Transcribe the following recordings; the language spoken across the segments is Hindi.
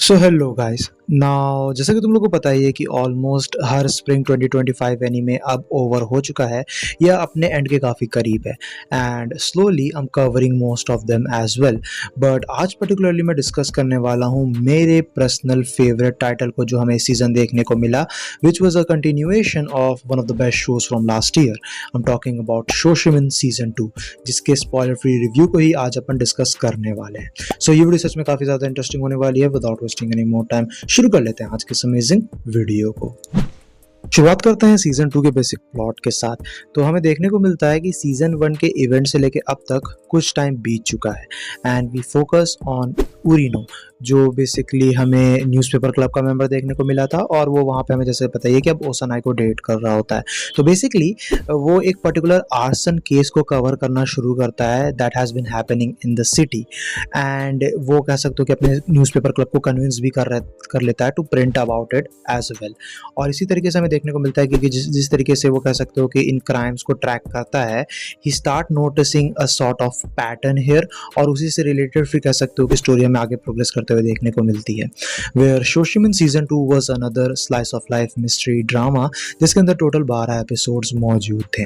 So hello guys. नाउ जैसा कि तुम लोग को पता ही है कि ऑलमोस्ट हर स्प्रिंग 2025 एनीमे अब ओवर हो चुका है या अपने एंड के काफ़ी करीब है and slowly I am covering most of them as well. But आज पर्टिकुलरली मैं डिस्कस करने वाला हूँ मेरे पर्सनल फेवरेट टाइटल को जो हमें इस सीज़न देखने को मिला, which was a continuation of one of the best shows from last year. I am talking about Shoshimin season 2, जिसके स्पॉइलर फ्री रिव्यू को ही आज अपन डिस्कस करने वाले हैं। सो ये वीडियो सच में काफ़ी ज़्यादा इंटरेस्टिंग होने वाली है। Without wasting any more time शुरू कर लेते हैं आज के इस अमेजिंग वीडियो को। शुरुआत करते हैं सीजन 2 के बेसिक प्लॉट के साथ। तो हमें देखने को मिलता है कि सीजन 1 के इवेंट से लेके अब तक कुछ टाइम बीत चुका है एंड वी फोकस ऑन उरिनो, जो बेसिकली हमें न्यूज़पेपर क्लब का मेंबर देखने को मिला था और वो वहाँ पे हमें जैसे पता ही है कि अब ओसानाई को डेट कर रहा होता है। तो बेसिकली वो एक पर्टिकुलर आर्सन केस को कवर करना शुरू करता है that has been happening in the city and वो कह सकते हो कि अपने न्यूज़पेपर क्लब को कन्विंस भी कर लेता है to print about it as well. और इसी तरीके से हमें देखने को मिलता है कि जिस तरीके से वो कह सकते हो कि इन क्राइम्स को ट्रैक करता है, he start noticing a sort of pattern here और उसी से रिलेटेड फिर कह सकते हो कि स्टोरी हमें आगे प्रोग्रेस करते हुए देखने को मिलती है। Where Shoshimin season 2 was another slice of life mystery drama जिसके अंदर टोटल 12 एपिसोड्स मौजूद थे।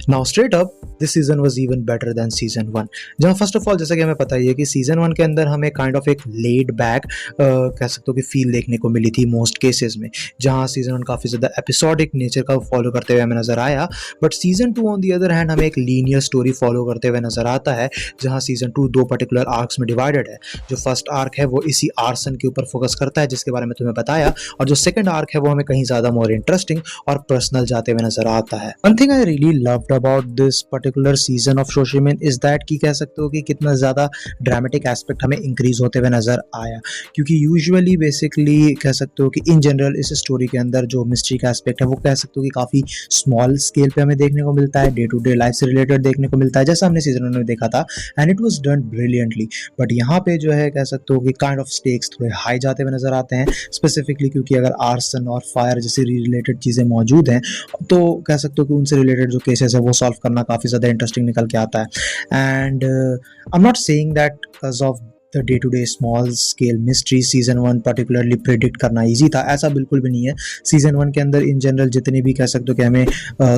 Now straight up this season was even better than season 1, जहां फर्स्ट ऑफ ऑल जैसा कि हमें पता ही है कि सीजन 1 के अंदर हमें काइंड ऑफ एक लेड बैक कह सकते हो कि फील देखने को मिली थी मोस्ट केसेस में, जहां सीजन 1 काफी ज्यादा एपिसोडिक नेचर का फॉलो करते हुए हमें नजर आया। But season 2 on the other hand हमें एक लीनियर स्टोरी फॉलो करते हुए नजर आता है, जहां सीजन 2 दो पर्टिकुलर आर्क्स में डिवाइडेड है। जो फर्स्ट आर्क है वो इसी आर्सन के ऊपर फोकस करता है जिसके बारे में तुम्हें बताया, और जो सेकंड आर्क है वो हमें कहीं ज्यादा मोर इंटरेस्टिंग और पर्सनल जाते हुए नजर आता है। One thing I really loved about this particular season of Shoshimin is that कि कह सकते हो कि कितना ज्यादा ड्रामेटिक एस्पेक्ट हमें इंक्रीज होते हुए नजर आया, क्योंकि यूजुअली बेसिकली कह सकते हो कि इन जनरल इस स्टोरी के अंदर जो मिस्ट्री का एस्पेक्ट है वो कह सकते हो कि काफी स्मॉल स्केल पे हमें देखने को मिलता है, डे टू डे लाइफ से रिलेटेड देखने को मिलता है जैसा हमने सीजन 1 में देखा था and it was done brilliantly. But यहाँ पे जो है कह सकते हो कि काइंड ऑफ स्टेक्स थोड़े हाई जाते हुए नजर आते हैं, स्पेसिफिकली क्योंकि अगर आर्सन और फायर जैसी रिलेटेड चीजें मौजूद हैं तो कह सकते हो कि उनसे रिलेटेड जो केसेस है वो सॉल्व करना काफी ज्यादा इंटरेस्टिंग निकल के आता है। And I am not saying that because of the day to day small scale mystery season 1 particularly predict करना इजी था, ऐसा बिल्कुल भी नहीं है। सीजन 1 के अंदर इन जनरल जितने भी कह सकते हो कि हमें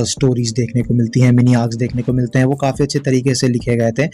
स्टोरीज देखने को मिलती हैं, मिनी आर्क्स देखने को मिलते हैं, वो काफ़ी अच्छे तरीके से लिखे गए थे।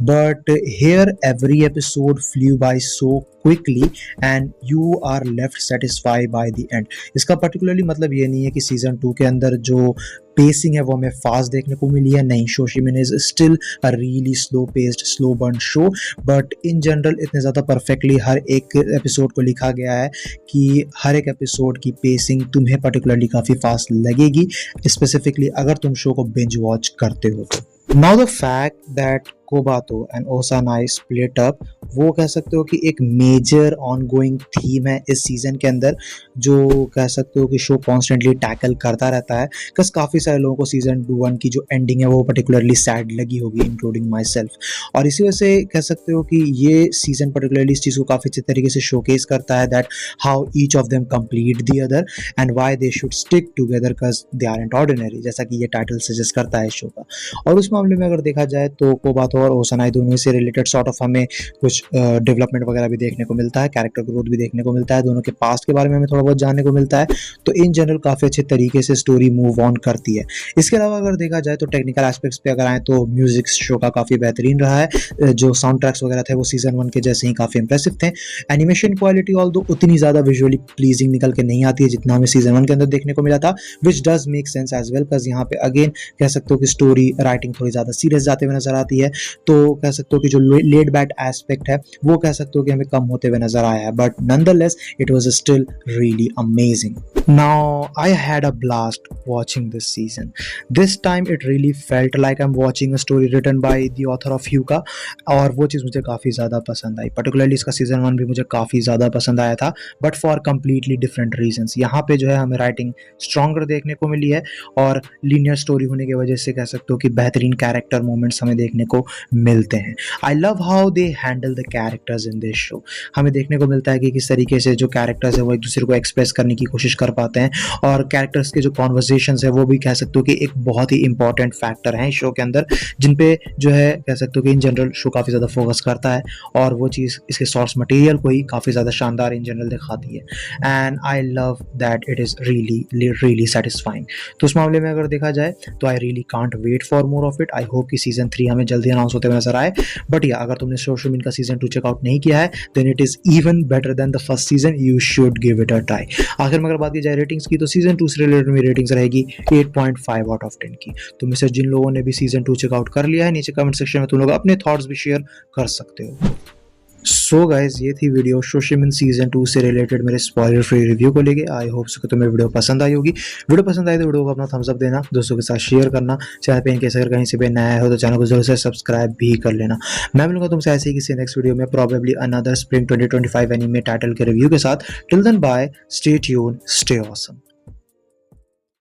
But here every episode flew by so quickly and you are left satisfied by the end. इसका पर्टिकुलरली मतलब ये नहीं है कि सीजन 2 के अंदर जो पेसिंग है वो हमें फास्ट देखने को मिली है, नहीं। Shoshimin is still a really slow paced slow burn show, but in general इतने ज़्यादा परफेक्टली हर एक एपिसोड को लिखा गया है कि हर एक एपिसोड की पेसिंग तुम्हें पर्टिकुलरली काफ़ी फास्ट लगेगी, स्पेसिफिकली अगर तुम शो को बिंज वॉच करते हो तो। Now the fact that Kobato and Osanai split up वो कह सकते हो कि एक मेजर ऑनगोइंग थीम है इस सीजन के अंदर, जो कह सकते हो कि शो कॉन्स्टेंटली टैकल करता रहता है। बिकॉज काफ़ी सारे लोगों को सीजन 1 की जो एंडिंग है वो पर्टिकुलरली सैड लगी होगी, इंक्लूडिंग माई सेल्फ, और इसी वजह से कह सकते हो कि ये सीजन पर्टिकुलरली इस चीज़ को काफ़ी अच्छे तरीके से शोकेस करता है that how each of them complete the other and why they should stick together because they aren't ordinary, जैसा कि ये टाइटल सजेस्ट करता है शो का। और उस मामले में अगर देखा जाए तो कोबातो और ओसानाई दोनों से रिलेटेड सॉर्ट ऑफ हमें कुछ डेवलपमेंट वगैरह भी देखने को मिलता है, कैरेक्टर ग्रोथ भी देखने को मिलता है, दोनों के पास्ट के बारे में हमें थोड़ा बहुत जानने को मिलता है। तो इन जनरल काफ़ी अच्छे तरीके से स्टोरी मूव ऑन करती है। इसके अलावा अगर देखा जाए तो टेक्निकल एस्पेक्ट्स पे अगर आए तो म्यूजिक शो का काफ़ी बेहतरीन रहा है, जो साउंड ट्रैक्स वगैरह थे वो सीजन 1 के जैसे ही काफ़ी इंप्रेसिव थे। एनिमेशन क्वालिटी ऑल्दो उतनी ज़्यादा विजुअली प्लीजिंग निकल के नहीं आती है जितना हमें सीजन 1 के अंदर देखने को मिला था, which does make sense as well, because यहाँ पे अगेन कह सकते हो कि स्टोरी राइटिंग थोड़ी ज़्यादा सीरियस जाते हुए नजर आती है, तो कह सकते हो कि जो लेड बैक एस्पेक्ट है वो कह सकते हो कि हमें कम होते हुए नजर आया है। But nonetheless it was still really amazing. Now I had a blast watching this season. This time it really felt like I am watching a story written by the author of Hyouka, और वो चीज़ मुझे काफ़ी ज़्यादा पसंद आई। पर्टिकुलरली इसका सीजन 1 भी मुझे काफ़ी ज़्यादा पसंद आया था, but for completely different reasons. यहाँ पे जो है हमें राइटिंग स्ट्रॉन्गर देखने को मिली है और लीनियर स्टोरी होने की वजह से कह सकते हो कि बेहतरीन कैरेक्टर मोमेंट्स हमें देखने को मिलते हैं। I love how they handle the characters in this show. हमें देखने को मिलता है कि किस तरीके से जो कैरेक्टर्स है वो एक दूसरे को एक्सप्रेस करने की कोशिश कर पाते हैं, और कैरेक्टर्स के जो कॉन्वर्सेशंस है वो भी कह सकते हो कि एक बहुत ही इंपॉर्टेंट फैक्टर हैं इस शो के अंदर, जिन पे जो है कह सकते हो कि इन जनरल शो काफ़ी ज़्यादा फोकस करता है, और वो चीज़ इसके सोर्स मटेरियल को ही काफ़ी ज़्यादा शानदार इन जनरल दिखाती है। And I love that it is really really satisfying. तो उस मामले में अगर देखा जाए तो I really can't wait for more of it. I hope कि सीजन 3 हमें जल्दी अनाउंस होते हुए नजर आए। बट या अगर तुमने सोशल का सीजन 2 चेकआउट नहीं किया है, then it is even better than the first season, you should give it a try. आखिर में अगर बात की जाए रेटिंग्स की, तो सीजन 2 से रिलेटेड मेरी रेटिंग्स रहेगी 8.5 आउट ऑफ 10 की। तो मिस्टर जिन लोगों ने भी सीजन 2 चेकआउट कर लिया है, नीचे कमेंट सेक्शन में तुम लोग अपने थॉट्स भी शेयर कर सकते हो। सो गाइज, ये थी वीडियो शोशिमन सीजन 2 से रिलेटेड मेरे स्पॉइलर फ्री रिव्यू को लेके। आई होप सो कि तुम्हें वीडियो पसंद आई होगी। वीडियो पसंद आई तो वीडियो को अपना थम्स अप देना, दोस्तों के साथ शेयर करना। चैनल पे इनकेस अगर कहीं से भी नया हो तो चैनल को जरूर से सब्सक्राइब भी कर लेना। मैं मिलूंगा तुमसे ऐसे ही किसी नेक्स्ट वीडियो में, probably another spring 2025 anime title के रिव्यू के साथ। Till then bye, stay tune, stay awesome.